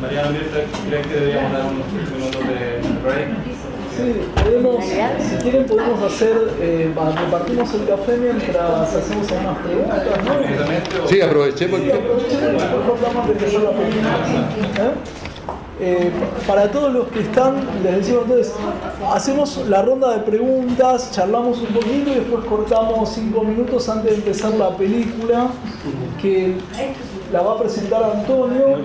Mariano, ¿crees que deberíamos dar unos 5 minutos de break? Sí, podemos, si quieren podemos hacer, repartimos el café mientras hacemos algunas preguntas, ¿no? Sí, aproveché porque... Sí, aprovechen, después cortamos de empezar la pregunta. Para todos los que están, les decimos entonces, hacemos la ronda de preguntas, charlamos un poquito y después cortamos 5 minutos antes de empezar la película, que la va a presentar Antonio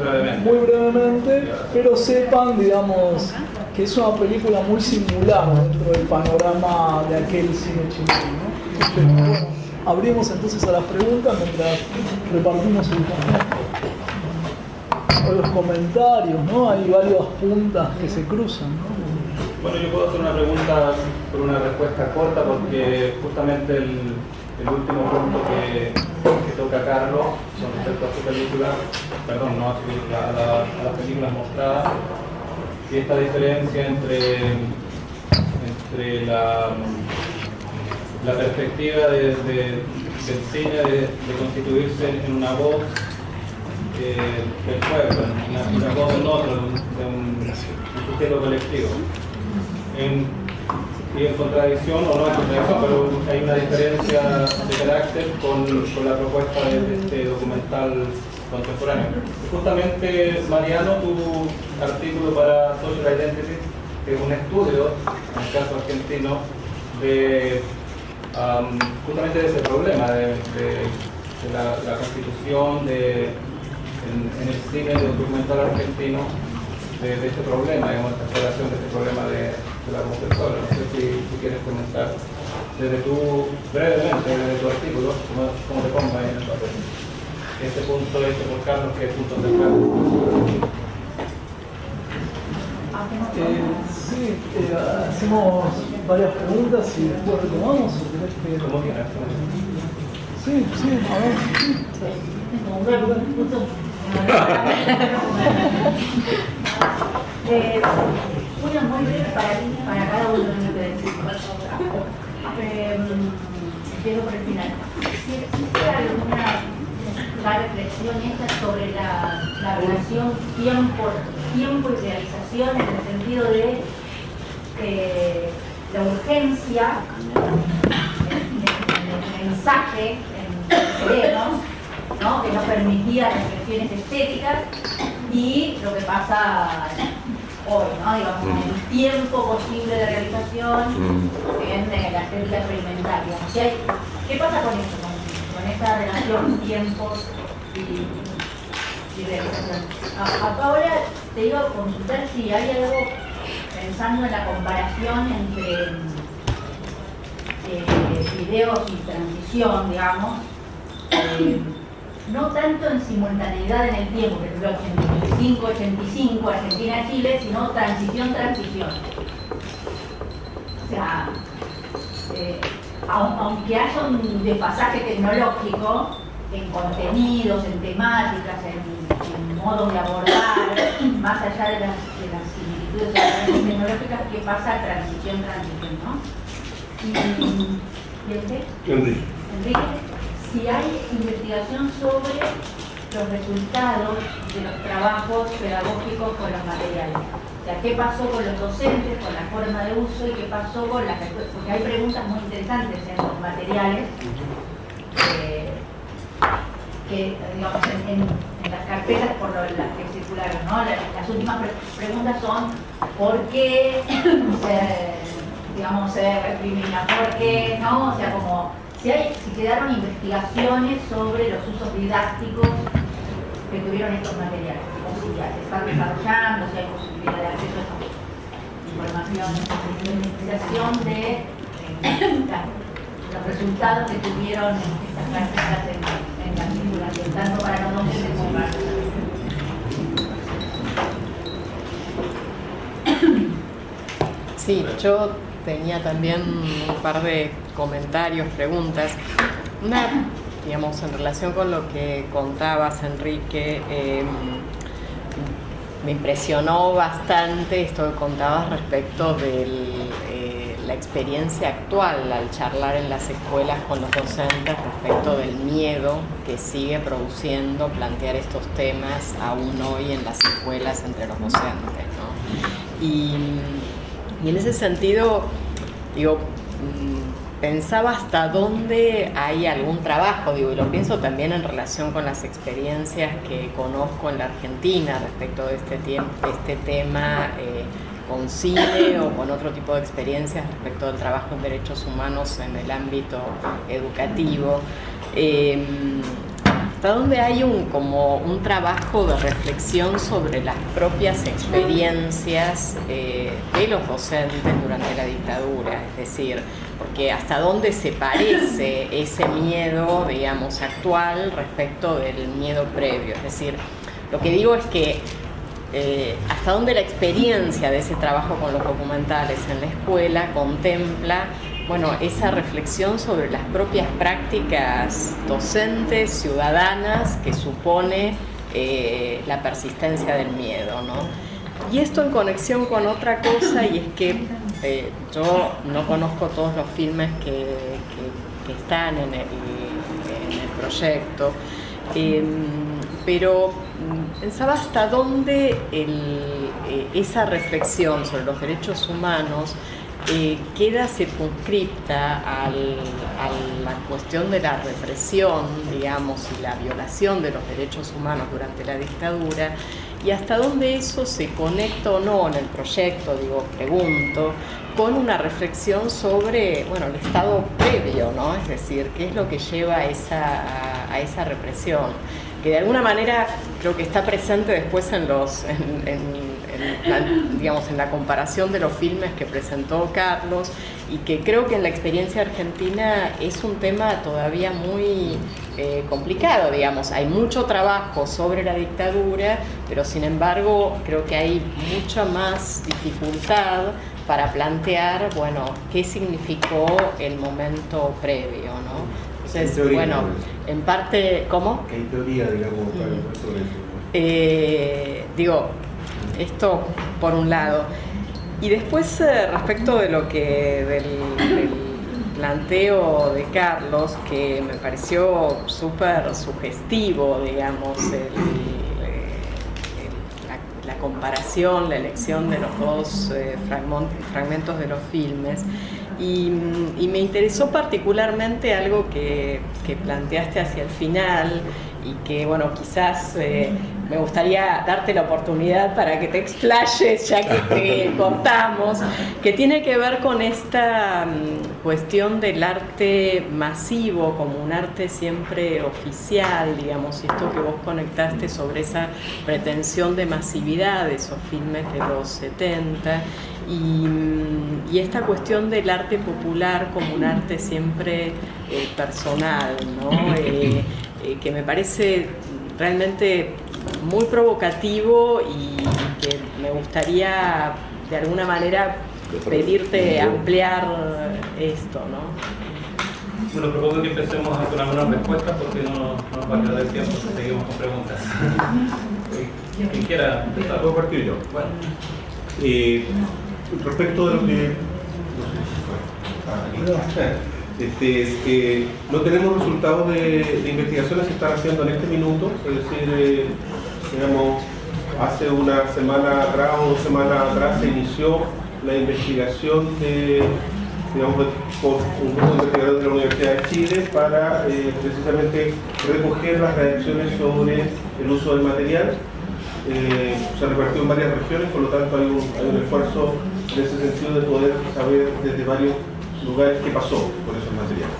muy brevemente, pero sepan, digamos, que es una película muy singular dentro del panorama de aquel cine chileno, ¿no? Pero, bueno, abrimos entonces a las preguntas mientras repartimos el café. O los comentarios, ¿no? Hay varias puntas que se cruzan, ¿no? Bueno, yo puedo hacer una pregunta con una respuesta corta porque justamente el último punto que toca Carlos con respecto a su película, perdón, no a su película, a las películas mostradas, y esta diferencia entre la perspectiva del cine de constituirse en una voz del pueblo, una voz del otro, de un sujeto colectivo. Y en contradicción, o no en contradicción, pero hay una diferencia de carácter con la propuesta de este documental contemporáneo. Y justamente, Mariano, tu artículo para Social Identity, que es un estudio, en el caso argentino, de justamente de ese problema, de la constitución en el cine documental argentino de este problema, digamos, esta exploración de este problema de la homosexualidad. No sé si quieres comentar brevemente, desde tu artículo, cómo te ponga ahí en el papel. Este punto hecho por Carlos, que es punto central. Sí, hacemos varias preguntas y después retomamos. ¿O querés que... ¿Cómo quieras? Sí, a ver. Una muy breve para cada uno de los que decimos. Empiezo por el final. Si existe alguna reflexión esta sobre la relación tiempo y realización, en el sentido de la urgencia, el mensaje en serenos, ¿no? Que no permitía reflexiones estéticas, y lo que pasa hoy, ¿no? Digamos, el tiempo posible de realización en la estética experimental. ¿Qué pasa con esto? Con esta relación tiempos y realización. Ahora te iba a consultar si hay algo, pensando en la comparación entre videos y transición, digamos, no tanto en simultaneidad en el tiempo, por ejemplo 85, Argentina-Chile, sino transición. O sea, aunque haya un desfasaje tecnológico en contenidos, en temáticas, en modos de abordar, más allá de las similitudes tecnológicas, ¿qué pasa transición, ¿no? ¿Y Enrique? Si hay investigación sobre los resultados de los trabajos pedagógicos con los materiales. O sea, ¿qué pasó con los docentes, con la forma de uso, y qué pasó con las... Porque hay preguntas muy interesantes en los materiales que digamos, en las carpetas por las que circularon, ¿no? Las últimas preguntas son ¿por qué se recrimina? ¿Por qué? ¿No? O sea, como si quedaron investigaciones sobre los usos didácticos que tuvieron estos materiales, o si ya se están desarrollando, si hay posibilidad de acceso a esa información, investigación de los resultados que tuvieron estas carpetas en la circulación, tanto para los docentes como para los alumnos. Sí, yo tenía también un par de comentarios, preguntas. Una, digamos, en relación con lo que contabas, Enrique, me impresionó bastante esto que contabas respecto de la experiencia actual al charlar en las escuelas con los docentes respecto del miedo que sigue produciendo plantear estos temas aún hoy en las escuelas entre los docentes, ¿no? Y en ese sentido, digo, pensaba hasta dónde hay algún trabajo, digo, y lo pienso también en relación con las experiencias que conozco en la Argentina respecto de este tema con cine o con otro tipo de experiencias respecto del trabajo en derechos humanos en el ámbito educativo. Hasta dónde hay como un trabajo de reflexión sobre las propias experiencias de los docentes durante la dictadura, es decir, porque hasta dónde se parece ese miedo, digamos, actual respecto del miedo previo. Es decir, lo que digo es que hasta dónde la experiencia de ese trabajo con los documentales en la escuela contempla, bueno, esa reflexión sobre las propias prácticas docentes, ciudadanas, que supone la persistencia del miedo, ¿no? Y esto en conexión con otra cosa, y es que yo no conozco todos los filmes que están en el proyecto, pero pensaba hasta dónde esa reflexión sobre los derechos humanos queda circunscripta a la cuestión de la represión, digamos, y la violación de los derechos humanos durante la dictadura, y hasta dónde eso se conecta o no en el proyecto, digo, pregunto, con una reflexión sobre, bueno, el estado previo, ¿no? Es decir, qué es lo que lleva a esa represión, que de alguna manera creo que está presente después en la comparación de los filmes que presentó Carlos, y que creo que en la experiencia argentina es un tema todavía muy complicado, digamos. Hay mucho trabajo sobre la dictadura, pero sin embargo creo que hay mucha más dificultad para plantear, bueno, qué significó el momento previo, ¿no? Entonces, teoría, bueno, en parte, ¿cómo? ¿Qué teoría, digamos, sobre eso? Digo, esto por un lado. Y después, respecto de lo que del planteo de Carlos, que me pareció súper sugestivo, digamos, la comparación, la elección de los dos fragmentos de los filmes. Y me interesó particularmente algo que planteaste hacia el final, y que, bueno, quizás me gustaría darte la oportunidad para que te explayes, ya que te cortamos, que tiene que ver con esta cuestión del arte masivo como un arte siempre oficial, digamos, y esto que vos conectaste sobre esa pretensión de masividad de esos filmes de los 70, y esta cuestión del arte popular como un arte siempre personal, ¿no? Que me parece realmente muy provocativo, y que me gustaría de alguna manera pedirte ampliar esto, ¿no? Bueno, propongo que empecemos con algunas respuestas, porque no nos va a quedar el tiempo si seguimos con preguntas. Quien quiera empezar. Puedo partir yo. Bueno. Respecto de lo que no tenemos resultados de investigaciones que se están haciendo en este minuto, es decir, digamos, hace una semana atrás o 2 semanas atrás se inició la investigación por un grupo de investigadores de la Universidad de Chile para precisamente recoger las reacciones sobre el uso del material. Se repartió en varias regiones, por lo tanto hay un esfuerzo en ese sentido de poder saber desde varios lugares qué pasó con esos materiales.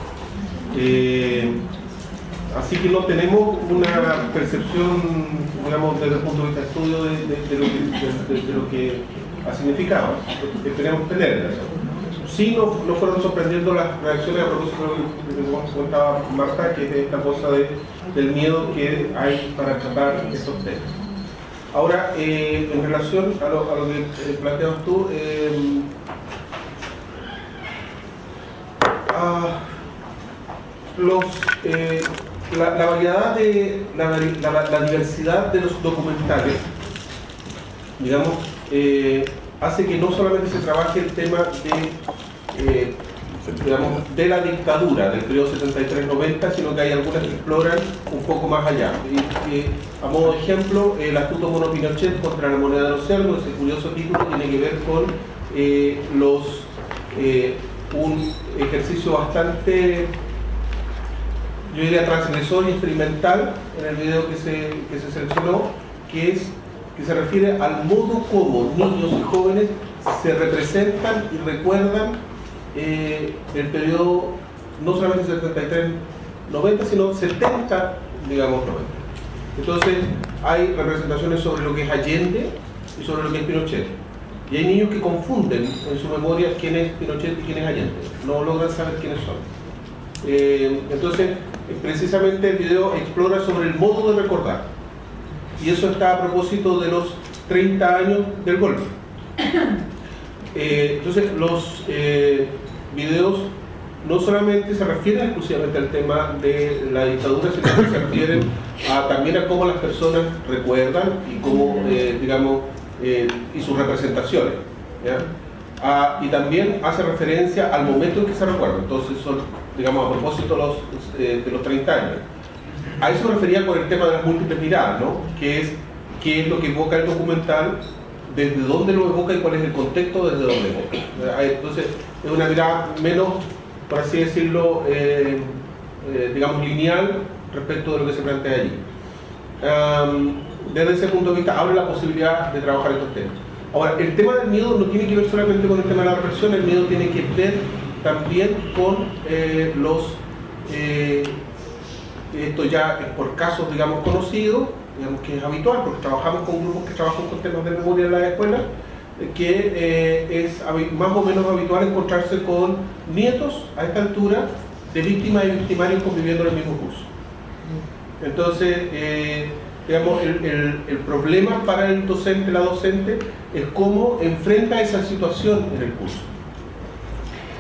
Así que no tenemos una percepción, digamos, desde el punto de vista de estudio de lo que ha significado. Esperemos tenerla. Sí nos fueron sorprendiendo las reacciones a propósito de lo que comentaba Marta, que es esta cosa del miedo que hay para tratar estos temas. Ahora, en relación a lo que planteabas tú, la variedad la diversidad de los documentales, digamos, hace que no solamente se trabaje el tema digamos, de la dictadura del periodo 73-90, sino que hay algunas que exploran un poco más allá. A modo de ejemplo, el astuto mono Pinochet contra la moneda de los cerdos, ese curioso título tiene que ver con un ejercicio bastante, yo diría, transgresor y experimental en el video que se seleccionó, que se refiere al modo como niños y jóvenes se representan y recuerdan el periodo no solamente 73-90, sino 70, digamos, 90. Entonces hay representaciones sobre lo que es Allende y sobre lo que es Pinochet. Y hay niños que confunden en su memoria quién es Pinochet y quién es Allende. No logran saber quiénes son. Entonces, precisamente el video explora sobre el modo de recordar. Y eso está a propósito de los 30 años del golpe. Entonces, los videos no solamente se refieren exclusivamente al tema de la dictadura, sino que se refieren también a cómo las personas recuerdan y cómo, digamos, y sus representaciones, ¿ya? Y también hace referencia al momento en que se recuerda. Entonces son, digamos, a propósito de los 30 años. A eso me refería con el tema de las múltiples miradas, ¿no? ¿Qué es lo que evoca el documental? ¿Desde dónde lo evoca y cuál es el contexto desde dónde evoca? Entonces es una mirada menos, por así decirlo, digamos, lineal respecto de lo que se plantea allí. Desde ese punto de vista abre la posibilidad de trabajar estos temas. Ahora, el tema del miedo no tiene que ver solamente con el tema de la represión, el miedo tiene que ver también con esto ya es por casos, digamos, conocidos, digamos que es habitual, porque trabajamos con grupos que trabajan con temas de memoria en las escuelas, que es más o menos habitual encontrarse con nietos a esta altura de víctimas y victimarios conviviendo en el mismo curso. Entonces, digamos, el problema para el docente, la docente, es cómo enfrenta esa situación en el curso.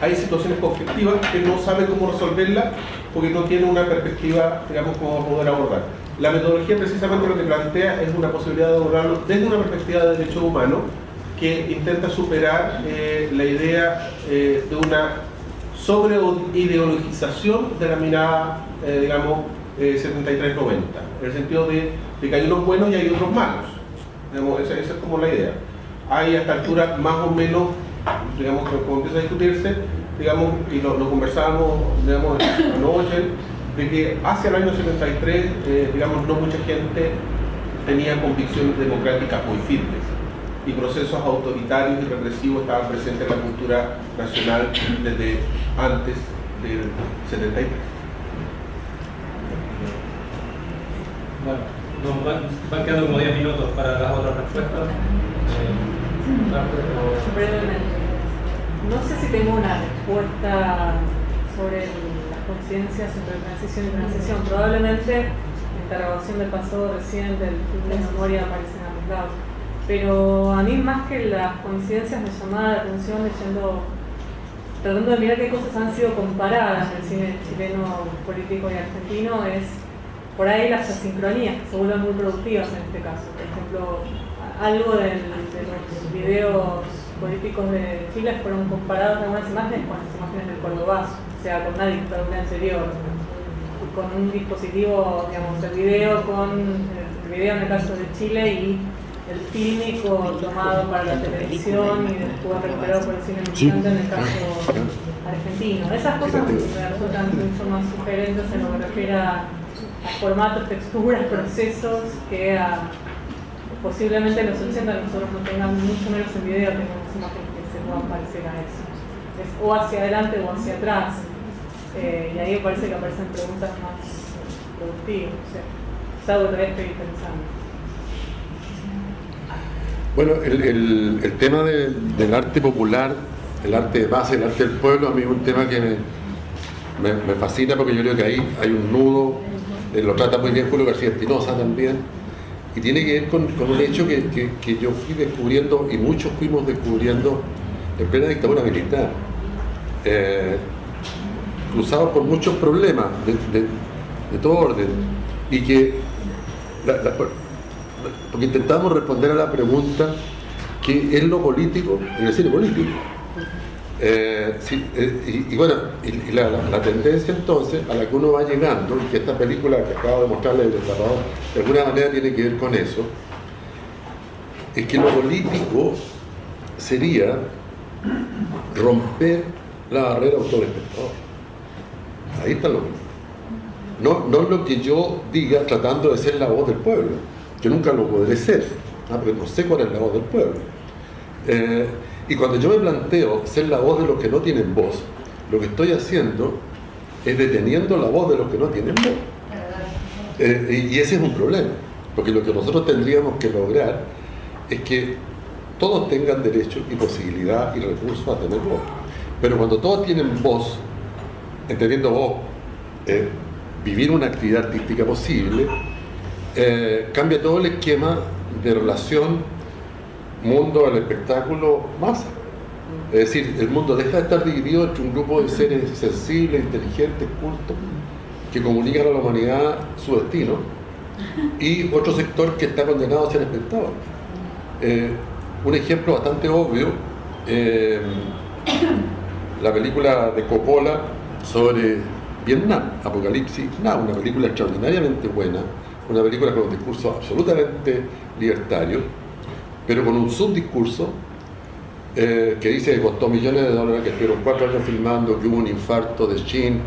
Hay situaciones conflictivas que no sabe cómo resolverla porque no tiene una perspectiva, digamos, cómo poder abordar. La metodología precisamente lo que plantea es una posibilidad de abordarlo desde una perspectiva de derechos humanos que intenta superar la idea de una sobreideologización de la mirada, digamos, 73-90, en el sentido de que hay unos buenos y hay otros malos. Digamos, esa es como la idea. Hay a esta altura más o menos, digamos, como empieza a discutirse, digamos, y lo conversábamos, digamos, anoche, de que hacia el año 73, digamos, no mucha gente tenía convicciones democráticas muy firmes y procesos autoritarios y represivos estaban presentes en la cultura nacional desde antes del 73. Bueno, nos van quedando como 10 minutos para las otras respuestas. Brevemente. No sé si tengo una respuesta sobre las conciencias entre transición y transición. Probablemente en la grabación del pasado reciente, el film de memoria aparece en ambos lados. Pero a mí, más que las coincidencias, me llamaba la atención tratando de mirar qué cosas han sido comparadas en el cine chileno, político y argentino, es por ahí las asincronías que se vuelven muy productivas en este caso. Por ejemplo, algo de los videos políticos de Chile fueron comparados en algunas imágenes con las imágenes del Cordobazo, o sea, con una dictadura anterior, con un dispositivo, digamos, el video en el caso de Chile y el fílmico tomado para la televisión y después recuperado por el cine militante en el caso argentino. Esas cosas me resultan mucho más sugerentes en lo que refiere a formatos, texturas, procesos, que posiblemente en los 80 nosotros no tengamos, mucho menos en video, tengamos imágenes que se puedan parecer a eso. Es o hacia adelante o hacia atrás. Y ahí me parece que aparecen preguntas más productivas. O sea, es algo que todavía estoy pensando. Bueno, el tema del arte popular, el arte de base, el arte del pueblo, a mí es un tema que me fascina, porque yo creo que ahí hay un nudo, lo trata muy bien Julio García Espinosa también, y tiene que ver con un hecho que yo fui descubriendo, y muchos fuimos descubriendo en plena dictadura militar, cruzados por muchos problemas de todo orden, y que porque intentamos responder a la pregunta: ¿qué es lo político en el cine político? Bueno, y la tendencia entonces a la que uno va llegando, y que esta película que acabo de mostrarle El Destapador de alguna manera tiene que ver con eso, es que lo político sería romper la barrera autor-espectador. Ahí está lo mismo. No lo que yo diga tratando de ser la voz del pueblo, que nunca lo podré ser, porque no sé cuál es la voz del pueblo. Y cuando yo me planteo ser la voz de los que no tienen voz, lo que estoy haciendo es deteniendo la voz de los que no tienen voz. Y ese es un problema, porque lo que nosotros tendríamos que lograr es que todos tengan derecho y posibilidad y recursos a tener voz. Pero cuando todos tienen voz, entendiendo voz, vivir una actividad artística posible, cambia todo el esquema de relación mundo del espectáculo masa. Es decir, el mundo deja de estar dividido entre un grupo de seres sensibles, inteligentes, cultos, que comunican a la humanidad su destino, y otro sector que está condenado a ser espectador. Un ejemplo bastante obvio, la película de Coppola sobre Vietnam, Apocalipsis Now, una película extraordinariamente buena, una película con un discurso absolutamente libertario, pero con un subdiscurso que dice que costó millones de dólares, que estuvieron 4 años filmando, que hubo un infarto de Shin,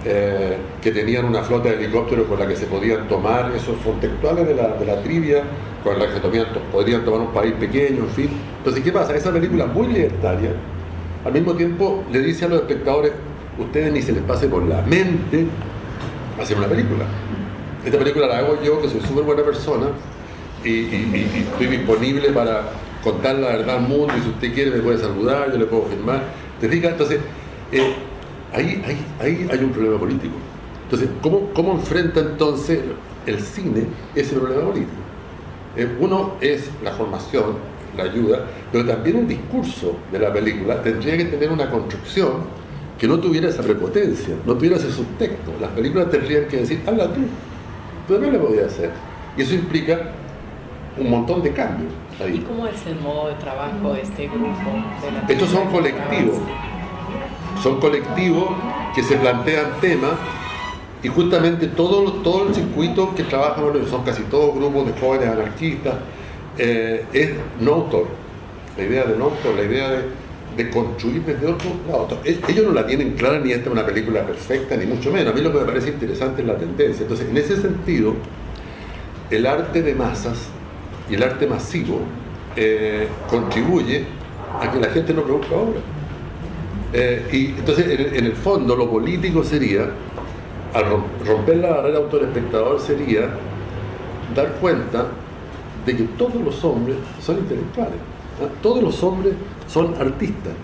que tenían una flota de helicópteros con la que se podían tomar, esos son textuales de la trivia, con la que podrían tomar un país pequeño, en fin. Entonces, ¿qué pasa? Esa película muy libertaria, al mismo tiempo le dice a los espectadores, ustedes ni se les pase por la mente hacer una película. Esta película la hago yo, que soy súper buena persona, y estoy disponible para contar la verdad al mundo, y si usted quiere me puede saludar, yo le puedo firmar. ¿Te fijas? Entonces, ahí hay un problema político. Entonces, ¿cómo enfrenta entonces el cine ese problema político? Uno es la formación, la ayuda, pero también un discurso de la película tendría que tener una construcción que no tuviera esa prepotencia, no tuviera ese subtexto. Las películas tendrían que decir, habla tú también lo podías hacer. Y eso implica un montón de cambios ahí. ¿Y cómo es el modo de trabajo de este grupo? Estos son colectivos que se plantean temas, y justamente todo el circuito que trabaja, bueno, son casi todos grupos de jóvenes anarquistas, es no autor. La idea de no autor, la idea de construir desde otro lado. Ellos no la tienen clara, ni esta es una película perfecta, ni mucho menos. A mí lo que me parece interesante es la tendencia. Entonces, en ese sentido, el arte de masas y el arte masivo contribuye a que la gente no produzca obra. Y entonces, en el fondo, lo político sería, al romper la barrera autor-espectador, sería dar cuenta de que todos los hombres son intelectuales, ¿no? Todos los hombres son artistas.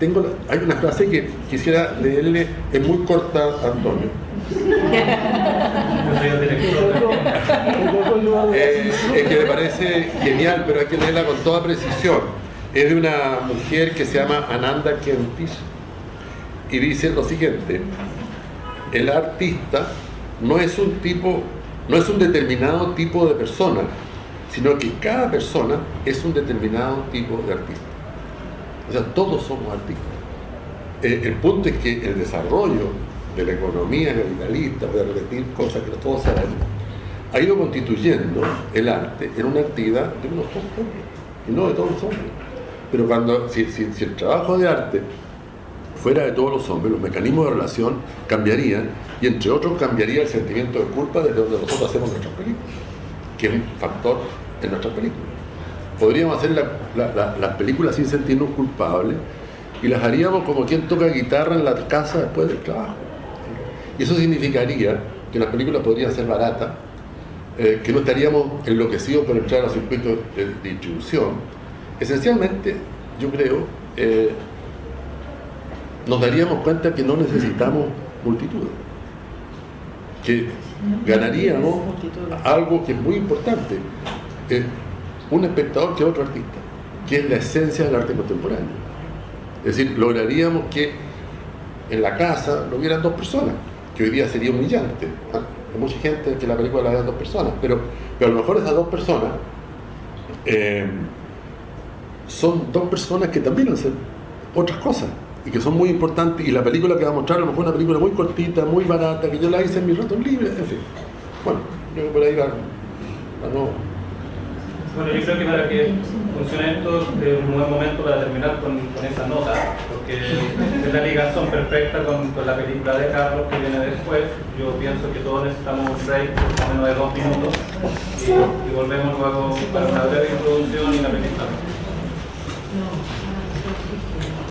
Hay una frase que quisiera leerle, es muy corta, Antonio. Es que me parece genial, pero hay que leerla con toda precisión. Es de una mujer que se llama Ananda Kentish, y dice lo siguiente: el artista no es un determinado tipo de persona, sino que cada persona es un determinado tipo de artista. O sea, todos somos artistas. El punto es que el desarrollo de la economía capitalista, voy a repetir cosas que todos sabemos, ha ido constituyendo el arte en una actividad de unos pocos hombres, y no de todos los hombres. Pero si el trabajo de arte fuera de todos los hombres, los mecanismos de relación cambiarían, y entre otros cambiaría el sentimiento de culpa desde donde nosotros hacemos nuestras películas, que es un factor en nuestras películas. Podríamos hacer las películas sin sentirnos culpables, y las haríamos como quien toca guitarra en la casa después del trabajo. Y eso significaría que las películas podrían ser baratas, que no estaríamos enloquecidos por entrar a los circuitos de distribución. Esencialmente, yo creo, nos daríamos cuenta que no necesitamos multitudes, que ganaríamos algo que es muy importante, un espectador que otro artista, que es la esencia del arte contemporáneo. Es decir, lograríamos que en la casa lo vieran 2 personas, que hoy día sería humillante, ¿no? Hay mucha gente que la película la vean 2 personas, pero a lo mejor esas 2 personas son 2 personas que también hacen otras cosas, y que son muy importantes, y la película que va a mostrar a lo mejor una película muy cortita, muy barata, que yo la hice en mis ratos libres, en fin. Bueno, yo por ahí no. Bueno, yo creo que para que funcione esto es un buen momento para terminar con esa nota, porque es la ligación perfecta con la película de Carlos que viene después. Yo pienso que todos necesitamos un break por lo menos de 2 minutos y volvemos luego para una breve introducción y la película.